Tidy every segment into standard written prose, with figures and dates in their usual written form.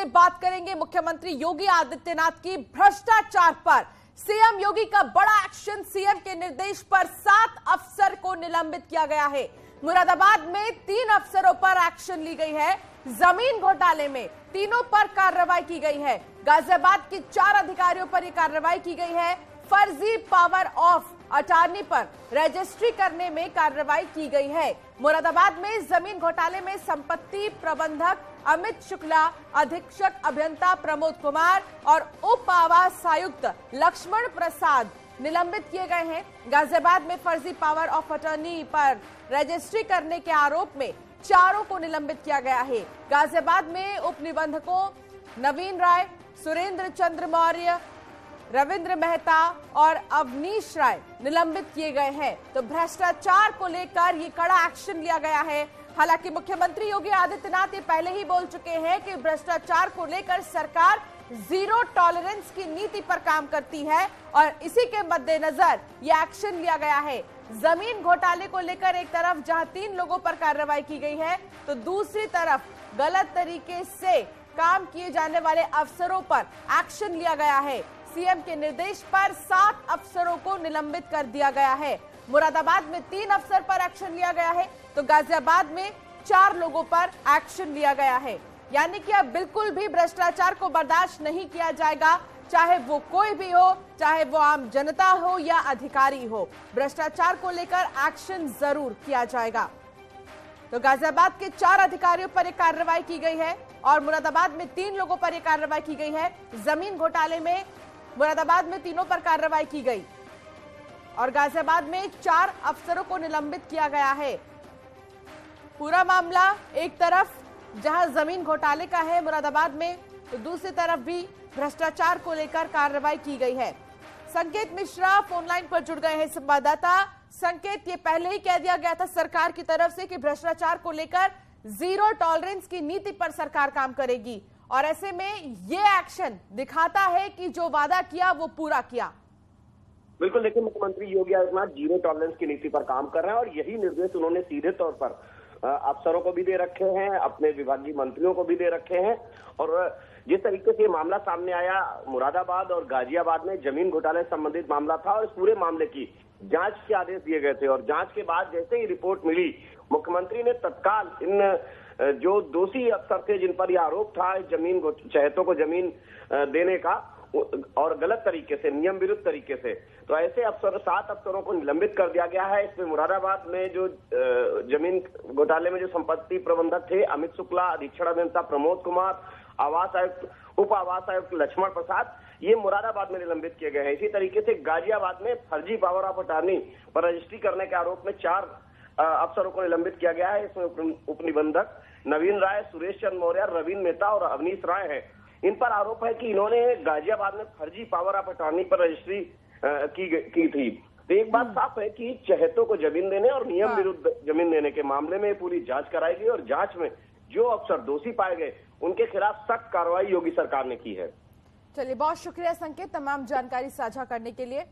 से बात करेंगे मुख्यमंत्री योगी आदित्यनाथ की भ्रष्टाचार पर। सीएम योगी का बड़ा एक्शन, सीएम के निर्देश पर 7 अफसर को निलंबित किया गया है। मुरादाबाद में 3 अफसरों पर एक्शन ली गई है। जमीन घोटाले में तीनों पर कार्रवाई की गई है। गाजियाबाद के 4 अधिकारियों पर यह कार्रवाई की गई है। फर्जी पावर ऑफ अटॉर्नी पर रजिस्ट्री करने में कार्रवाई की गई है। मुरादाबाद में जमीन घोटाले में संपत्ति प्रबंधक अमित शुक्ला, अधीक्षक अभियंता प्रमोद कुमार और उप आवास आयुक्त लक्ष्मण प्रसाद निलंबित किए गए हैं। गाजियाबाद में फर्जी पावर ऑफ अटॉर्नी पर रजिस्ट्री करने के आरोप में 4 को निलंबित किया गया है। गाजियाबाद में उप निबंधकों नवीन राय, सुरेंद्र चंद्र मौर्य, रविंद्र मेहता और अवनीश राय निलंबित किए गए हैं। तो भ्रष्टाचार को लेकर ये कड़ा एक्शन लिया गया है। हालांकि मुख्यमंत्री योगी आदित्यनाथ ये पहले ही बोल चुके हैं कि भ्रष्टाचार को लेकर सरकार जीरो टॉलरेंस की नीति पर काम करती है और इसी के मद्देनजर ये एक्शन लिया गया है। जमीन घोटाले को लेकर एक तरफ जहां 3 लोगों पर कार्रवाई की गई है, तो दूसरी तरफ गलत तरीके से काम किए जाने वाले अफसरों पर एक्शन लिया गया है। सीएम के निर्देश पर 7 अफसरों को निलंबित कर दिया गया है। मुरादाबाद में 3 अफसर पर एक्शन लिया गया है, तो गाजियाबाद में 4 लोगों पर एक्शन लिया गया है। यानी कि अब बिल्कुल भी भ्रष्टाचार को बर्दाश्त नहीं किया जाएगा, चाहे वो कोई भी हो, चाहे वो आम जनता हो या अधिकारी हो। भ्रष्टाचार को लेकर एक्शन जरूर किया जाएगा। तो गाजियाबाद के 4 अधिकारियों पर यह कार्रवाई की गई है और मुरादाबाद में 3 लोगों पर यह कार्रवाई की गई है। जमीन घोटाले में मुरादाबाद में 3 पर कार्रवाई की गई और गाजियाबाद में 4 अफसरों को निलंबित किया गया है। पूरा मामला एक तरफ जहां जमीन घोटाले का है मुरादाबाद में, तो दूसरी तरफ भी भ्रष्टाचार को लेकर कार्रवाई की गई है। संकेत मिश्रा फोन लाइन पर जुड़ गए हैं संवाददाता। संकेत, ये पहले ही कह दिया गया था सरकार की तरफ से कि भ्रष्टाचार को लेकर जीरो टॉलरेंस की नीति पर सरकार काम करेगी और ऐसे में ये एक्शन दिखाता है कि जो वादा किया वो पूरा किया। बिल्कुल, देखिए मुख्यमंत्री योगी आदित्यनाथ जीरो टॉलरेंस की नीति पर काम कर रहे हैं और यही निर्देश उन्होंने सीधे तौर पर अफसरों को भी दे रखे हैं, अपने विभागीय मंत्रियों को भी दे रखे हैं। और जिस तरीके से मामला सामने आया, मुरादाबाद और गाजियाबाद में जमीन घोटाले संबंधित मामला था और इस पूरे मामले की जांच के आदेश दिए गए थे और जांच के बाद जैसे ही रिपोर्ट मिली, मुख्यमंत्री ने तत्काल इन जो दोषी अफसर थे जिन पर यह आरोप था जमीन चहेतों को जमीन देने का और गलत तरीके से, नियम विरुद्ध तरीके से, तो ऐसे 7 अफसरों को निलंबित कर दिया गया है। इसमें मुरादाबाद में जो जमीन घोटाले में जो संपत्ति प्रबंधक थे अमित शुक्ला, अधीक्षण अभियंता प्रमोद कुमार, आवास आयुक्त, उप आवास आयुक्त लक्ष्मण प्रसाद, ये मुरादाबाद में निलंबित किए गए हैं। इसी तरीके से गाजियाबाद में फर्जी पावर ऑफ अटॉर्नी पर रजिस्ट्री करने के आरोप में 4 अफसरों को निलंबित किया गया है। इसमें उप निबंधक नवीन राय, सुरेश चंद्र मौर्य, रविंद्र मेहता और अवनीश राय है। इन पर आरोप है कि इन्होंने गाजियाबाद में फर्जी पावर ऑफ अटॉर्नी पर रजिस्ट्री की थी। तो एक बात साफ है कि चहेतों को जमीन देने और नियम विरुद्ध जमीन देने के मामले में पूरी जांच कराई गई और जांच में जो अफसर दोषी पाए गए उनके खिलाफ सख्त कार्रवाई योगी सरकार ने की है। चलिए, बहुत शुक्रिया संकेत तमाम जानकारी साझा करने के लिए।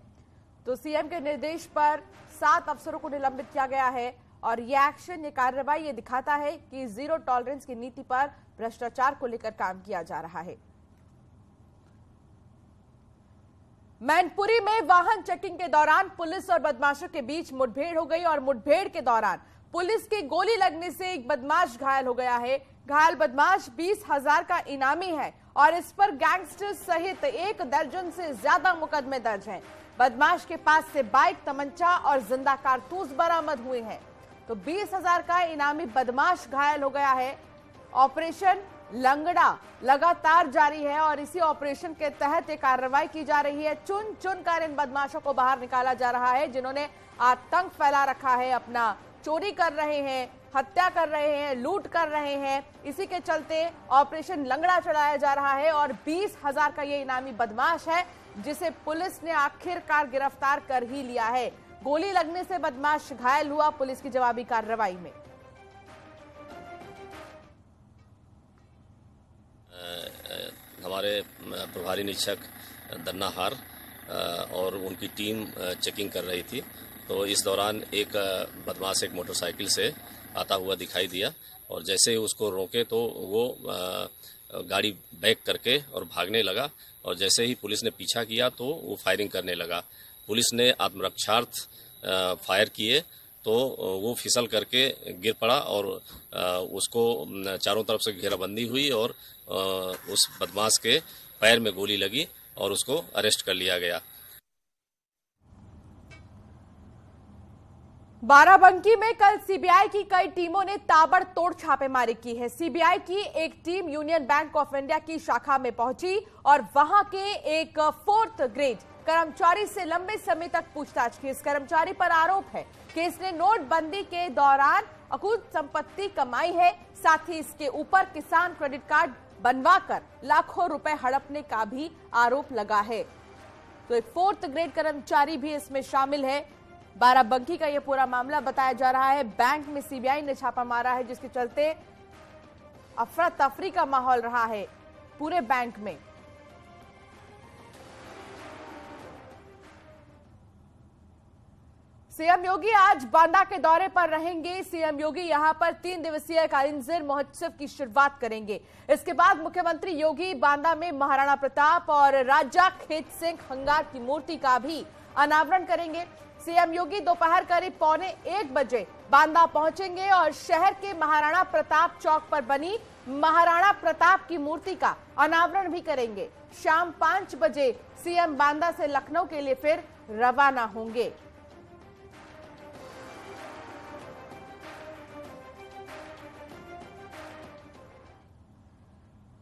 तो सीएम के निर्देश पर 7 अफसरों को निलंबित किया गया है और ये एक्शन, ये कार्रवाई ये दिखाता है कि जीरो टॉलरेंस की नीति पर भ्रष्टाचार को लेकर काम किया जा रहा है। मैनपुरी में वाहन चेकिंग के दौरान पुलिस और बदमाशों के बीच मुठभेड़ हो गई और मुठभेड़ के दौरान पुलिस की गोली लगने से एक बदमाश घायल हो गया है। घायल बदमाश 20,000 का इनामी है और इस पर गैंगस्टर सहित 1 दर्जन से ज्यादा मुकदमे दर्ज हैं। बदमाश के पास से बाइक, तमंचा और जिंदा कारतूस बरामद हुए हैं। तो 20,000 का इनामी बदमाश घायल हो गया है। ऑपरेशन लंगड़ा लगातार जारी है और इसी ऑपरेशन के तहत ये कार्रवाई की जा रही है। चुन चुन कर इन बदमाशों को बाहर निकाला जा रहा है जिन्होंने आतंक फैला रखा है, अपना चोरी कर रहे हैं, हत्या कर रहे हैं, लूट कर रहे हैं। इसी के चलते ऑपरेशन लंगड़ा चलाया जा रहा है और 20,000 का ये इनामी बदमाश है जिसे पुलिस ने आखिरकार गिरफ्तार कर ही लिया है। गोली लगने से बदमाश घायल हुआ पुलिस की जवाबी कार्रवाई में। हमारे प्रभारी निरीक्षक दन्नाहार और उनकी टीम चेकिंग कर रही थी, तो इस दौरान एक बदमाश एक मोटरसाइकिल से आता हुआ दिखाई दिया और जैसे ही उसको रोके तो वो गाड़ी बैक करके और भागने लगा और जैसे ही पुलिस ने पीछा किया तो वो फायरिंग करने लगा। पुलिस ने आत्मरक्षार्थ फायर किए तो वो फिसल करके गिर पड़ा और उसको चारों तरफ से घेराबंदी हुई और उस बदमाश के पैर में गोली लगी और उसको अरेस्ट कर लिया गया। बाराबंकी में कल सीबीआई की कई टीमों ने ताबड़तोड़ छापेमारी की है। सीबीआई की एक team union bank of India की शाखा में पहुंची और वहां के एक 4th ग्रेड कर्मचारी से लंबे समय तक पूछताछ की। इस कर्मचारी पर आरोप है कि इसने नोटबंदी के दौरान अकूत संपत्ति कमाई है, साथ ही इसके ऊपर किसान क्रेडिट कार्ड बनवाकर लाखों रुपए हड़पने का भी आरोप लगा है। तो एक 4th ग्रेड कर्मचारी भी इसमें शामिल है। बाराबंकी का यह पूरा मामला बताया जा रहा है। बैंक में सीबीआई ने छापा मारा है, जिसके चलते अफरा तफरी का माहौल रहा है पूरे बैंक में। सीएम योगी आज बांदा के दौरे पर रहेंगे। सीएम योगी यहां पर 3 दिवसीय कालिंजर महोत्सव की शुरुआत करेंगे। इसके बाद मुख्यमंत्री योगी बांदा में महाराणा प्रताप और राजा खेत सिंह खंगार की मूर्ति का भी अनावरण करेंगे। सीएम योगी दोपहर करीब 12:45 बजे बांदा पहुंचेंगे और शहर के महाराणा प्रताप चौक पर बनी महाराणा प्रताप की मूर्ति का अनावरण भी करेंगे। शाम 5 बजे सीएम बांदा से लखनऊ के लिए फिर रवाना होंगे।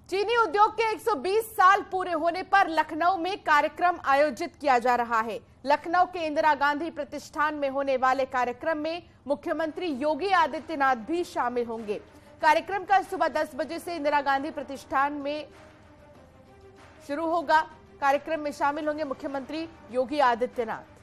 चीनी उद्योग के 120 साल पूरे होने पर लखनऊ में कार्यक्रम आयोजित किया जा रहा है। लखनऊ के इंदिरा गांधी प्रतिष्ठान में होने वाले कार्यक्रम में मुख्यमंत्री योगी आदित्यनाथ भी शामिल होंगे। कार्यक्रम का सुबह 10 बजे से इंदिरा गांधी प्रतिष्ठान में शुरू होगा। कार्यक्रम में शामिल होंगे मुख्यमंत्री योगी आदित्यनाथ।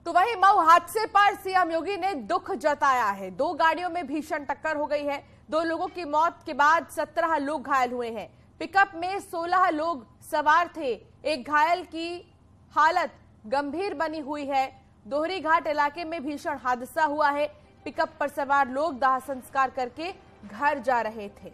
तो वहीं मऊ हादसे पर सीएम योगी ने दुख जताया है। 2 गाड़ियों में भीषण टक्कर हो गई है। 2 लोगों की मौत के बाद 17 लोग घायल हुए हैं। पिकअप में 16 लोग सवार थे। एक घायल की हालत गंभीर बनी हुई है। दोहरी घाट इलाके में भीषण हादसा हुआ है। पिकअप पर सवार लोग दाह संस्कार करके घर जा रहे थे।